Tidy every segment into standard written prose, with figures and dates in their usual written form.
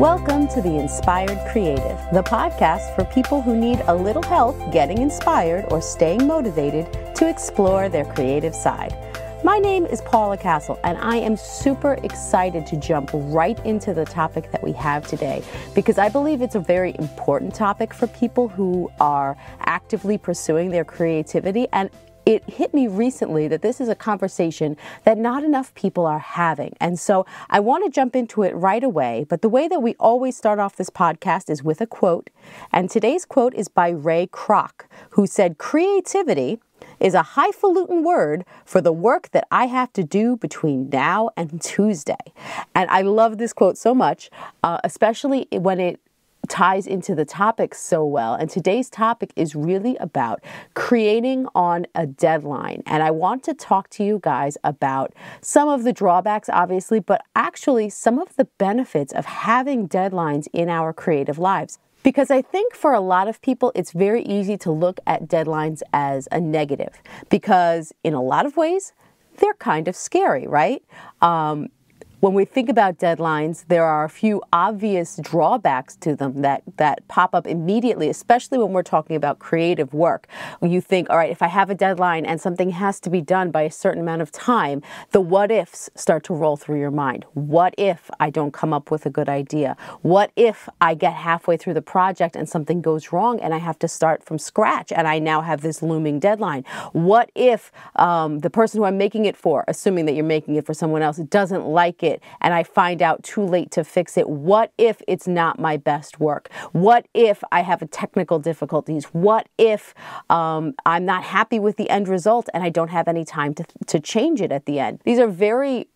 Welcome to The Inspired Creative, the podcast for people who need a little help getting inspired or staying motivated to explore their creative side. My name is Paula Castle, and I am super excited to jump right into the topic that we have today because I believe it's a very important topic for people who are actively pursuing their creativity. And it hit me recently that this is a conversation that not enough people are having. And so I want to jump into it right away. But the way that we always start off this podcast is with a quote. And today's quote is by Kroc, who said, "Creativity is a highfalutin word for the work that I have to do between now and Tuesday." And I love this quote so much, especially when it ties into the topic so well. And today's topic is really about creating on a deadline. And I want to talk to you guys about some of the drawbacks, obviously, but actually some of the benefits of having deadlines in our creative lives. Because I think for a lot of people, it's very easy to look at deadlines as a negative because in a lot of ways, they're kind of scary, right? When we think about deadlines, there are a few obvious drawbacks to them that pop up immediately, especially when we're talking about creative work. When you think, all right, if I have a deadline and something has to be done by a certain amount of time, the what ifs start to roll through your mind. What if I don't come up with a good idea? What if I get halfway through the project and something goes wrong and I have to start from scratch and I now have this looming deadline? What if the person who I'm making it for, assuming that you're making it for someone else, doesn't like it and I find out too late to fix it? What if it's not my best work? What if I have technical difficulties? What if I'm not happy with the end result and I don't have any time to change it at the end? These are very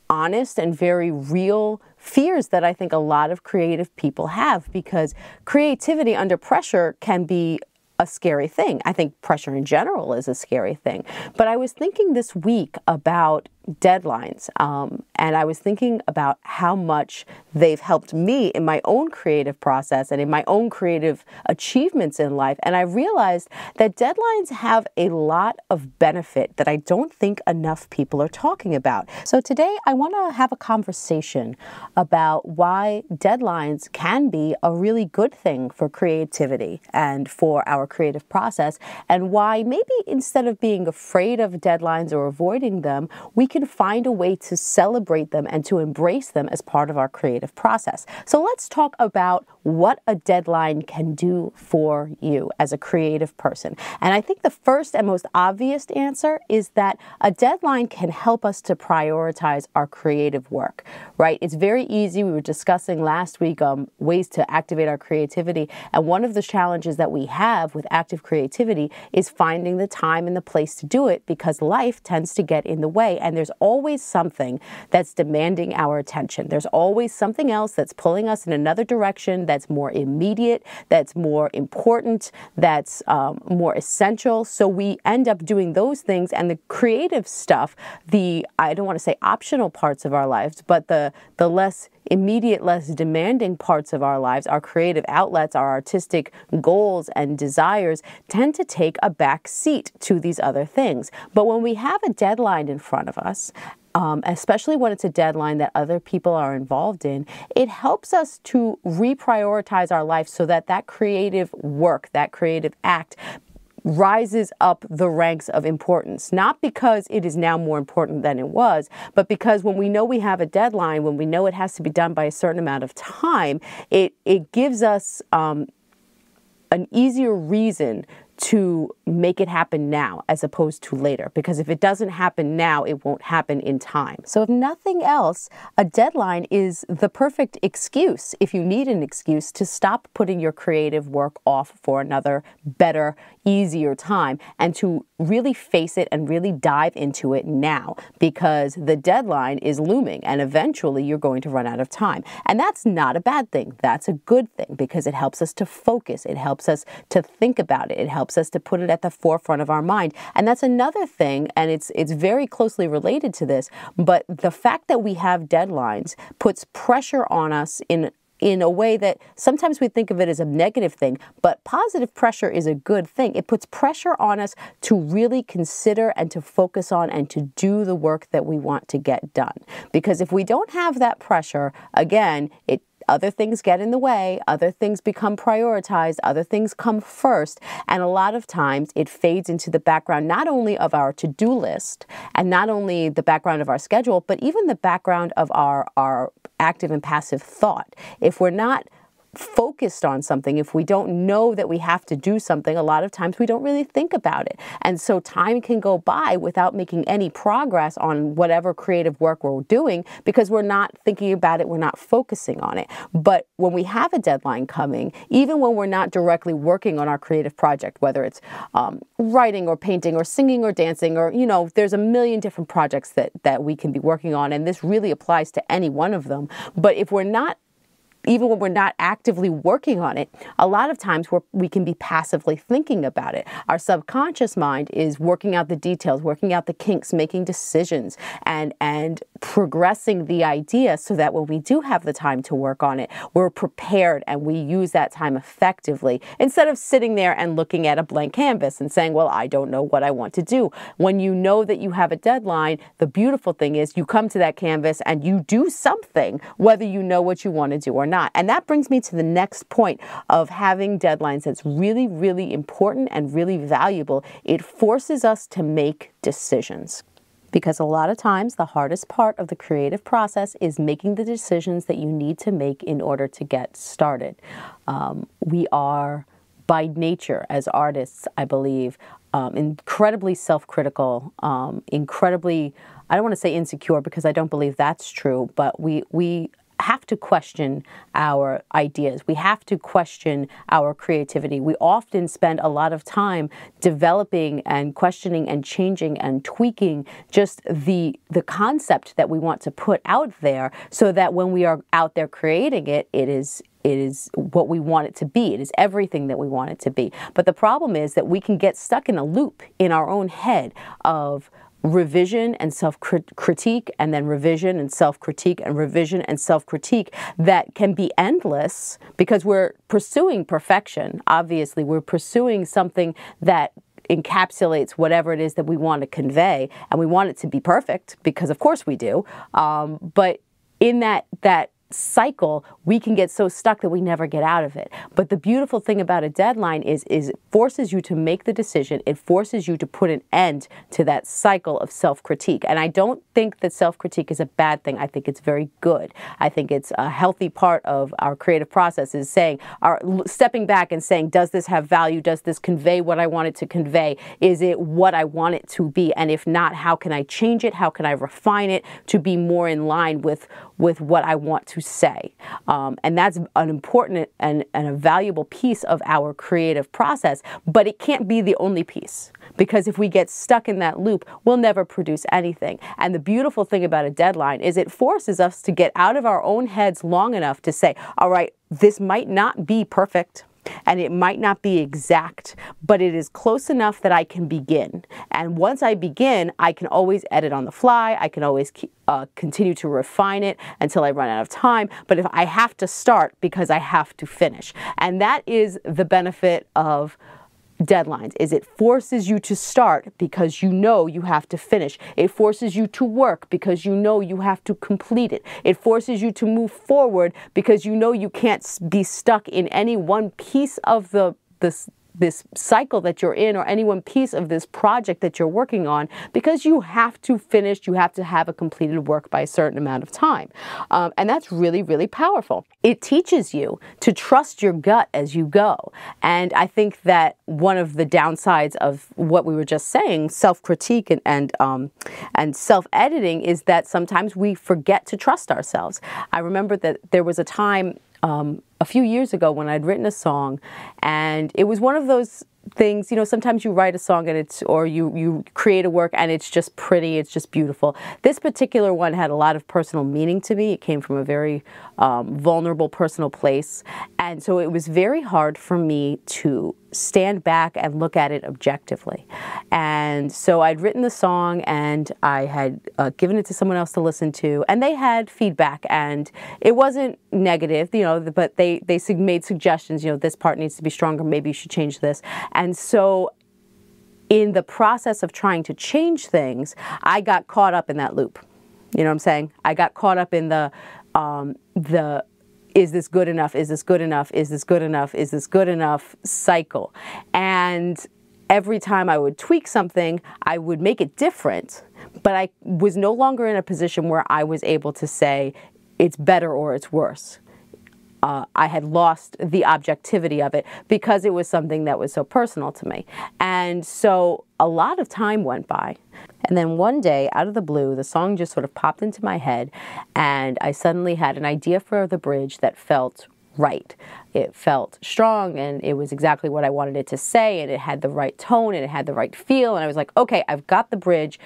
honest and very real fears that I think a lot of creative people have because creativity under pressure can be a scary thing. I think pressure in general is a scary thing. But I was thinking this week about deadlines, and I was thinking about how much they've helped me in my own creative process and in my own creative achievements in life. And I realized that deadlines have a lot of benefit that I don't think enough people are talking about. So today I want to have a conversation about why deadlines can be a really good thing for creativity and for our creative process, and why maybe instead of being afraid of deadlines or avoiding them, we can find a way to celebrate them and to embrace them as part of our creative process. So let's talk about what a deadline can do for you as a creative person. And I think the first and most obvious answer is that a deadline can help us to prioritize our creative work, right? It's very easy. We were discussing last week ways to activate our creativity. And one of the challenges that we have with active creativity is finding the time and the place to do it because life tends to get in the way. And there's always something that's demanding our attention. There's always something else that's pulling us in another direction that's more immediate, that's more important, that's more essential. So we end up doing those things, and the creative stuff, I don't want to say optional parts of our lives, but the less immediate, less demanding parts of our lives, our creative outlets, our artistic goals and desires tend to take a back seat to these other things. But when we have a deadline in front of us, especially when it's a deadline that other people are involved in, it helps us to reprioritize our life so that creative work, that creative act rises up the ranks of importance, not because it is now more important than it was, but because when we know we have a deadline, when we know it has to be done by a certain amount of time, it gives us an easier reason to make it happen now as opposed to later. Because if it doesn't happen now, it won't happen in time. So if nothing else, a deadline is the perfect excuse, if you need an excuse, to stop putting your creative work off for another better, easier time and to really face it and really dive into it now because the deadline is looming and eventually you're going to run out of time. And that's not a bad thing. That's a good thing because it helps us to focus. It helps us to think about it. It helps us to put it at the forefront of our mind. And that's another thing, and it's very closely related to this, but the fact that we have deadlines puts pressure on us in a way that sometimes we think of it as a negative thing, but positive pressure is a good thing. It puts pressure on us to really consider and to focus on and to do the work that we want to get done. Because if we don't have that pressure, again, other things get in the way, other things become prioritized, other things come first, and a lot of times it fades into the background not only of our to-do list and not only the background of our schedule, but even the background of our active and passive thought. If we're not focused on something, if we don't know that we have to do something, a lot of times we don't really think about it. And so time can go by without making any progress on whatever creative work we're doing because we're not thinking about it, we're not focusing on it. But when we have a deadline coming, even when we're not directly working on our creative project, whether it's writing or painting or singing or dancing or, there's a million different projects that we can be working on, and this really applies to any one of them. But if we're not even when we're not actively working on it, a lot of times we can be passively thinking about it. Our subconscious mind is working out the details, working out the kinks, making decisions, and progressing the idea so that when we do have the time to work on it, we're prepared and we use that time effectively instead of sitting there and looking at a blank canvas and saying, well, I don't know what I want to do. When you know that you have a deadline, the beautiful thing is you come to that canvas and you do something, whether you know what you want to do or not. And that brings me to the next point of having deadlines that's really, really important and really valuable. It forces us to make decisions. Because a lot of times the hardest part of the creative process is making the decisions that you need to make in order to get started. We are, by nature, as artists, I believe, incredibly self-critical, incredibly, I don't want to say insecure because I don't believe that's true, but we have to question our ideas. We have to question our creativity. We often spend a lot of time developing and questioning and changing and tweaking just the concept that we want to put out there so that when we are out there creating it, it is what we want it to be. It is everything that we want it to be. But the problem is that we can get stuck in a loop in our own head of revision and self-critique, and then revision and self-critique and revision and self-critique that can be endless because we're pursuing perfection. Obviously, we're pursuing something that encapsulates whatever it is that we want to convey, and we want it to be perfect because of course we do. But in that cycle, we can get so stuck that we never get out of it. But the beautiful thing about a deadline is it forces you to make the decision. It forces you to put an end to that cycle of self-critique. And I don't think that self-critique is a bad thing. I think it's very good. I think it's a healthy part of our creative process is stepping back and saying, does this have value? Does this convey what I want it to convey? Is it what I want it to be? And if not, how can I change it? How can I refine it to be more in line with what I want to say? And that's an important and a valuable piece of our creative process, but it can't be the only piece, because if we get stuck in that loop, we'll never produce anything. And the beautiful thing about a deadline is it forces us to get out of our own heads long enough to say, all right, this might not be perfect, and it might not be exact, but it is close enough that I can begin. And once I begin, I can always edit on the fly. I can always continue to refine it until I run out of time. But if I have to start because I have to finish. And that is the benefit of deadlines, is it forces you to start because you know you have to finish. It forces you to work because you know you have to complete it. It forces you to move forward because you know you can't be stuck in any one piece of this cycle that you're in or any one piece of this project that you're working on, because you have to finish, you have to have a completed work by a certain amount of time. And that's really, really powerful. It teaches you to trust your gut as you go. And I think that one of the downsides of what we were just saying, self-critique and self-editing, is that sometimes we forget to trust ourselves. I remember that there was a time a few years ago when I'd written a song, and it was one of those things, sometimes you write a song and you create a work and it's just pretty, it's just beautiful. This particular one had a lot of personal meaning to me. It came from a very vulnerable personal place. And so it was very hard for me to stand back and look at it objectively. And so I'd written the song and I had given it to someone else to listen to, and they had feedback, and it wasn't negative, but they made suggestions, this part needs to be stronger, maybe you should change this. And so in the process of trying to change things, I got caught up in that loop. You know what I'm saying? I got caught up in the is this good enough? Is this good enough? Is this good enough? Is this good enough cycle? And every time I would tweak something, I would make it different, but I was no longer in a position where I was able to say it's better or it's worse. I had lost the objectivity of it because it was something that was so personal to me. And so a lot of time went by. And then one day, out of the blue, the song just sort of popped into my head, and I suddenly had an idea for the bridge that felt right. It felt strong, and it was exactly what I wanted it to say, and it had the right tone, and it had the right feel, and I was like, okay, I've got the bridge.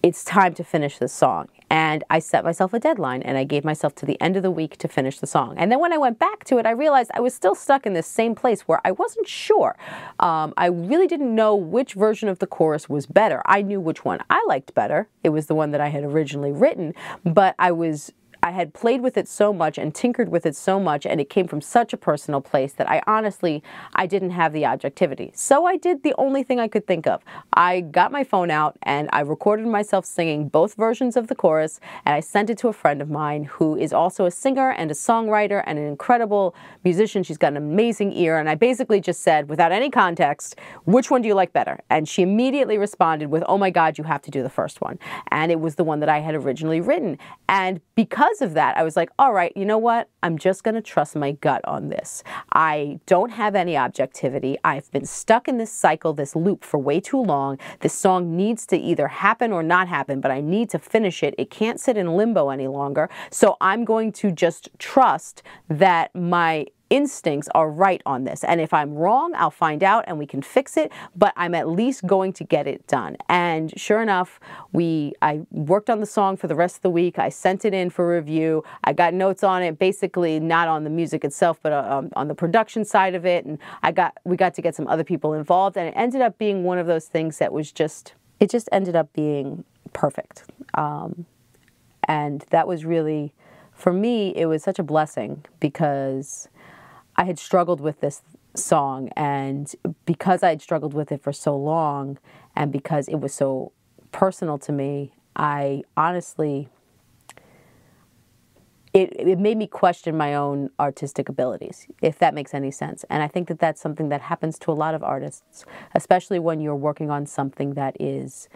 It's time to finish this song. And I set myself a deadline, and I gave myself to the end of the week to finish the song. And then when I went back to it, I realized I was still stuck in this same place where I wasn't sure. I really didn't know which version of the chorus was better. I knew which one I liked better. It was the one that I had originally written, but I had played with it so much and tinkered with it so much, and it came from such a personal place that I didn't have the objectivity. So I did the only thing I could think of. I got my phone out and I recorded myself singing both versions of the chorus, and I sent it to a friend of mine who is also a singer and a songwriter and an incredible musician. She's got an amazing ear, and I basically just said, without any context, which one do you like better? And she immediately responded with, oh my God, you have to do the first one. And it was the one that I had originally written. And because of that, I was like, all right, you know what? I'm just going to trust my gut on this. I don't have any objectivity. I've been stuck in this cycle, this loop for way too long. This song needs to either happen or not happen, but I need to finish it. It can't sit in limbo any longer. So I'm going to just trust that my instincts are right on this. And if I'm wrong, I'll find out and we can fix it, but I'm at least going to get it done. And sure enough, I worked on the song for the rest of the week. I sent it in for review. I got notes on it, basically not on the music itself, but on the production side of it. And we got to get some other people involved, and it ended up being one of those things that was it just ended up being perfect. And that was really, for me, it was such a blessing because I had struggled with this song, and because I had struggled with it for so long, and because it was so personal to me, I honestly, it made me question my own artistic abilities, if that makes any sense. And I think that that's something that happens to a lot of artists, especially when you're working on something that is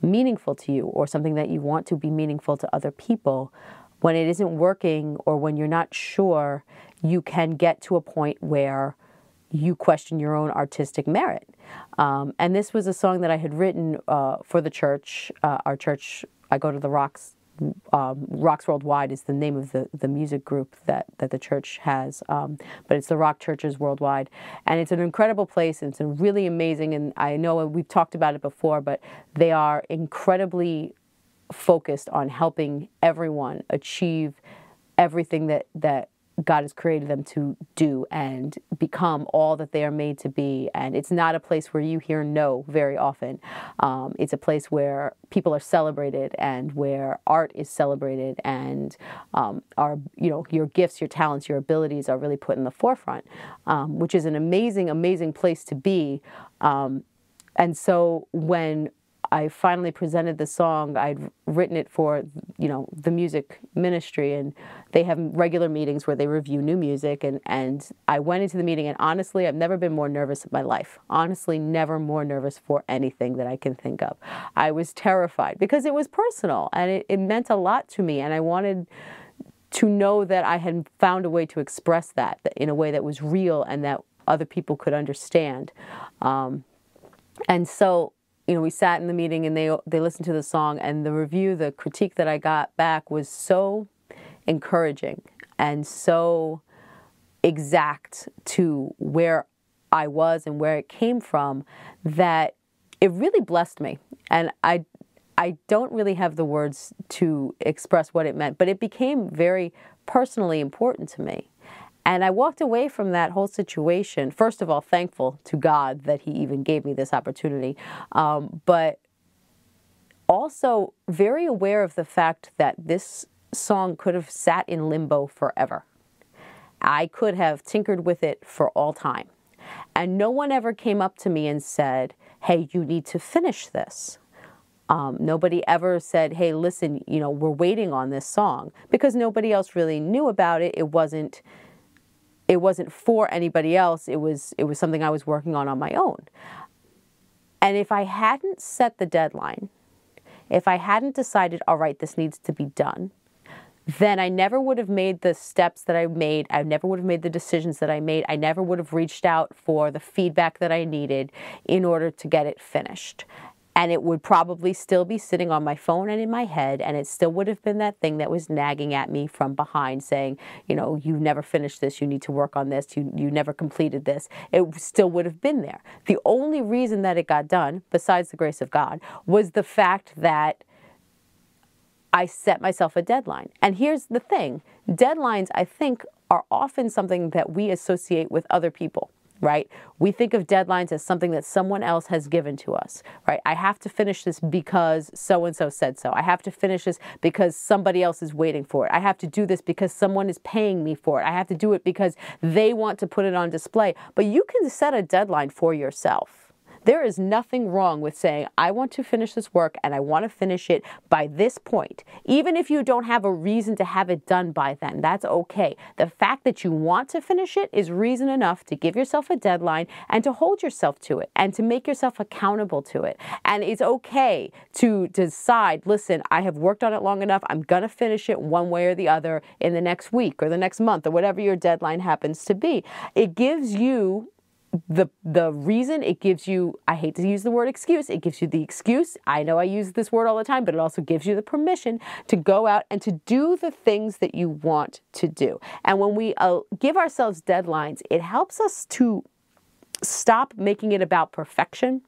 meaningful to you or something that you want to be meaningful to other people. When it isn't working or when you're not sure, you can get to a point where you question your own artistic merit. And this was a song that I had written for the church. Our church, I go to the Rocks. Rocks Worldwide is the name of the music group that the church has, but it's the Rock Churches Worldwide, and it's an incredible place, and it's a really amazing, and I know we've talked about it before, but they are incredibly focused on helping everyone achieve everything that God has created them to do and become all that they are made to be. And it's not a place where you hear no very often. It's a place where people are celebrated and where art is celebrated, and your gifts, your talents, your abilities are really put in the forefront, which is an amazing, amazing place to be. And so when I finally presented the song, I'd written it for, the music ministry, and they have regular meetings where they review new music, and I went into the meeting, and honestly, I've never been more nervous in my life. Honestly, never more nervous for anything that I can think of. I was terrified because it was personal, and it meant a lot to me, and I wanted to know that I had found a way to express that in a way that was real and that other people could understand. And so, we sat in the meeting and they listened to the song, and the critique that I got back was so encouraging and so exact to where I was and where it came from that it really blessed me. And I don't really have the words to express what it meant, but it became very personally important to me. And I walked away from that whole situation, first of all, thankful to God that He even gave me this opportunity, but also very aware of the fact that this song could have sat in limbo forever. I could have tinkered with it for all time. And no one ever came up to me and said, hey, you need to finish this. Nobody ever said, hey, listen, we're waiting on this song, because nobody else really knew about it. It wasn't for anybody else. It was something I was working on my own. And if I hadn't set the deadline, if I hadn't decided, all right, this needs to be done, then I never would have made the steps that I made. I never would have made the decisions that I made. I never would have reached out for the feedback that I needed in order to get it finished. And it would probably still be sitting on my phone and in my head, and it still would have been that thing that was nagging at me from behind saying, you never finished this, you need to work on this, you never completed this. It still would have been there. The only reason that it got done, besides the grace of God, was the fact that I set myself a deadline. And here's the thing. Deadlines, I think, are often something that we associate with other people, right? We think of deadlines as something that someone else has given to us, right? I have to finish this because so-and-so said so. I have to finish this because somebody else is waiting for it. I have to do this because someone is paying me for it. I have to do it because they want to put it on display. But you can set a deadline for yourself. There is nothing wrong with saying, I want to finish this work and I want to finish it by this point. Even if you don't have a reason to have it done by then, that's okay. The fact that you want to finish it is reason enough to give yourself a deadline and to hold yourself to it and to make yourself accountable to it. And it's okay to decide, listen, I have worked on it long enough. I'm going to finish it one way or the other in the next week or the next month or whatever your deadline happens to be. It gives you the reason, it gives you, I hate to use the word excuse, it gives you the excuse. I know I use this word all the time, but it also gives you the permission to go out and to do the things that you want to do. And when we give ourselves deadlines, it helps us to stop making it about perfection.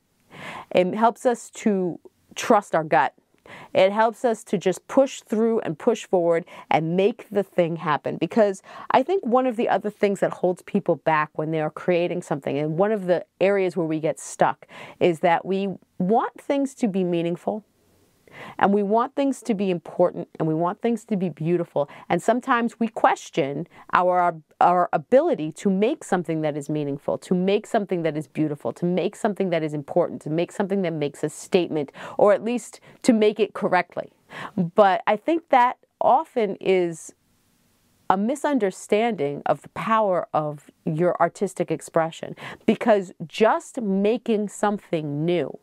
It helps us to trust our gut. It helps us to just push through and push forward and make the thing happen. Because I think one of the other things that holds people back when they are creating something, and one of the areas where we get stuck, is that we want things to be meaningful. And we want things to be important, and we want things to be beautiful. And sometimes we question our ability to make something that is meaningful, to make something that is beautiful, to make something that is important, to make something that makes a statement, or at least to make it correctly. But I think that often is a misunderstanding of the power of your artistic expression, because just making something new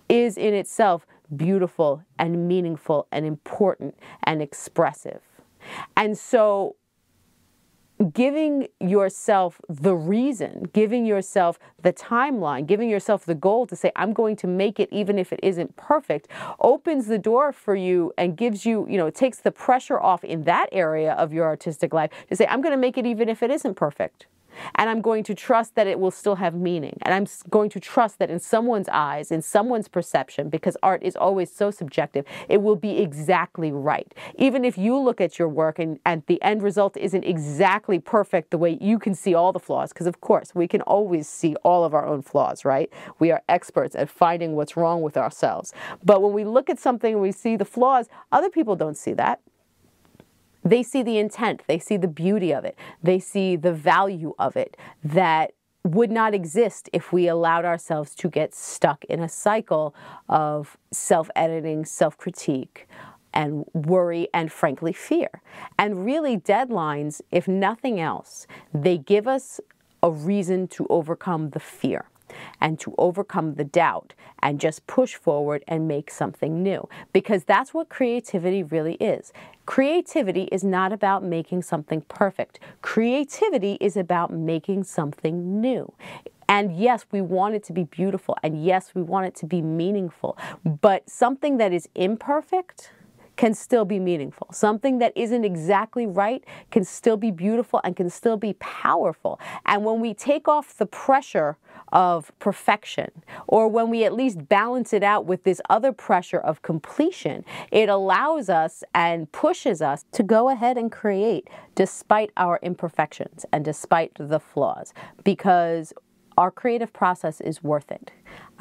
is in itself beautiful and meaningful and important and expressive. And so giving yourself the reason, giving yourself the timeline, giving yourself the goal to say, I'm going to make it even if it isn't perfect, opens the door for you and gives you, it takes the pressure off in that area of your artistic life to say, I'm going to make it even if it isn't perfect. And I'm going to trust that it will still have meaning. And I'm going to trust that in someone's eyes, in someone's perception, because art is always so subjective, it will be exactly right. Even if you look at your work and the end result isn't exactly perfect the way you can see all the flaws, because of course we can always see all of our own flaws, right? We are experts at finding what's wrong with ourselves. But when we look at something and we see the flaws, other people don't see that. They see the intent, they see the beauty of it, they see the value of it that would not exist if we allowed ourselves to get stuck in a cycle of self-editing, self-critique, and worry, and frankly, fear. And really, deadlines, if nothing else, they give us a reason to overcome the fear and to overcome the doubt and just push forward and make something new. Because that's what creativity really is. Creativity is not about making something perfect. Creativity is about making something new. And yes, we want it to be beautiful, and yes, we want it to be meaningful, but something that is imperfect can still be meaningful. Something that isn't exactly right can still be beautiful and can still be powerful. And when we take off the pressure of perfection, or when we at least balance it out with this other pressure of completion, it allows us and pushes us to go ahead and create despite our imperfections and despite the flaws, because our creative process is worth it.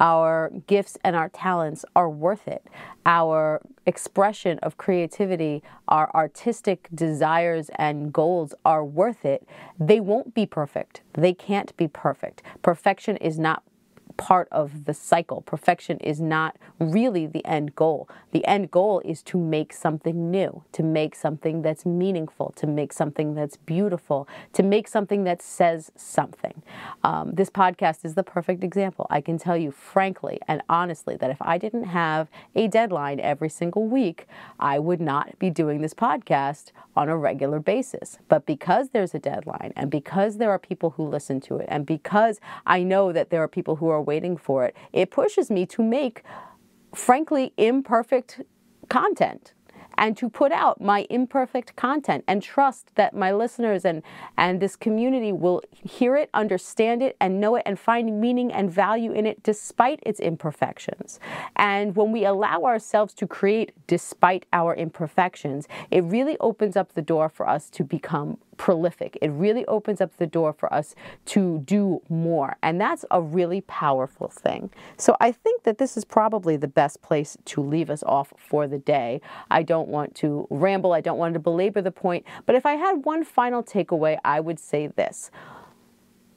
Our gifts and our talents are worth it. Our expression of creativity, our artistic desires and goals are worth it. They won't be perfect. They can't be perfect. Perfection is not part of the cycle. Perfection is not really the end goal. The end goal is to make something new, to make something that's meaningful, to make something that's beautiful, to make something that says something. This podcast is the perfect example. I can tell you frankly and honestly that if I didn't have a deadline every single week, I would not be doing this podcast on a regular basis. But because there's a deadline, and because there are people who listen to it, and because I know that there are people who are waiting for it, it pushes me to make, frankly, imperfect content and to put out my imperfect content and trust that my listeners and this community will hear it, understand it, and know it, and find meaning and value in it despite its imperfections. And when we allow ourselves to create despite our imperfections, it really opens up the door for us to become prolific. It really opens up the door for us to do more. And that's a really powerful thing. So I think that this is probably the best place to leave us off for the day. I don't want to ramble. I don't want to belabor the point. But if I had one final takeaway, I would say this.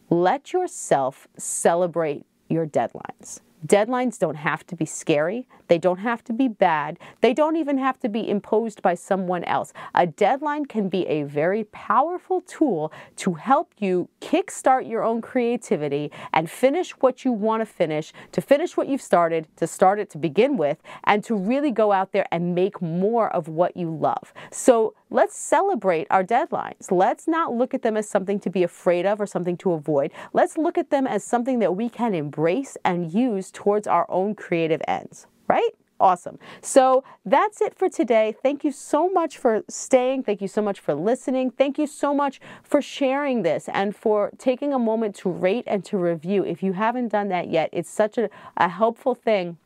Let yourself celebrate your deadlines. Deadlines don't have to be scary. They don't have to be bad. They don't even have to be imposed by someone else. A deadline can be a very powerful tool to help you kickstart your own creativity and finish what you want to finish what you've started, to start it to begin with, and to really go out there and make more of what you love. So let's celebrate our deadlines. Let's not look at them as something to be afraid of or something to avoid. Let's look at them as something that we can embrace and use towards our own creative ends, right? Awesome. So that's it for today. Thank you so much for staying. Thank you so much for listening. Thank you so much for sharing this and for taking a moment to rate and to review. If you haven't done that yet, it's such a helpful thing.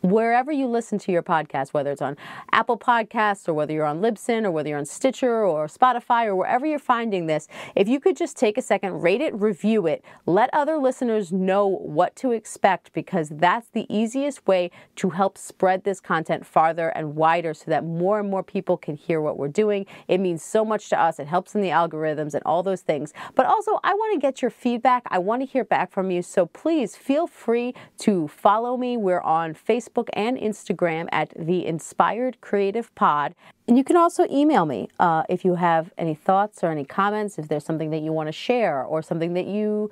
Wherever you listen to your podcast, whether it's on Apple Podcasts or whether you're on Libsyn or whether you're on Stitcher or Spotify or wherever you're finding this, if you could just take a second, rate it, review it, let other listeners know what to expect, because that's the easiest way to help spread this content farther and wider so that more and more people can hear what we're doing. It means so much to us. It helps in the algorithms and all those things. But also, I want to get your feedback. I want to hear back from you. So please feel free to follow me. We're on Facebook and Instagram at The Inspired Creative Pod. And you can also email me if you have any thoughts or any comments, if there's something that you want to share or something that you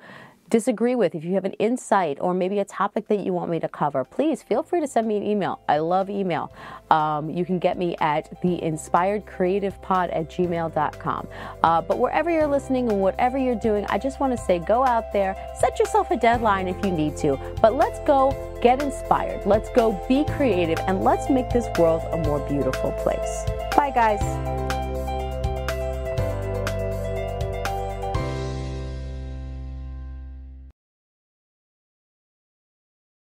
disagree with, if you have an insight or maybe a topic that you want me to cover, please feel free to send me an email. I love email. You can get me at theinspiredcreativepod@gmail.com. But wherever you're listening and whatever you're doing, I just want to say, go out there, set yourself a deadline if you need to, but let's go get inspired. Let's go be creative, and let's make this world a more beautiful place. Bye, guys.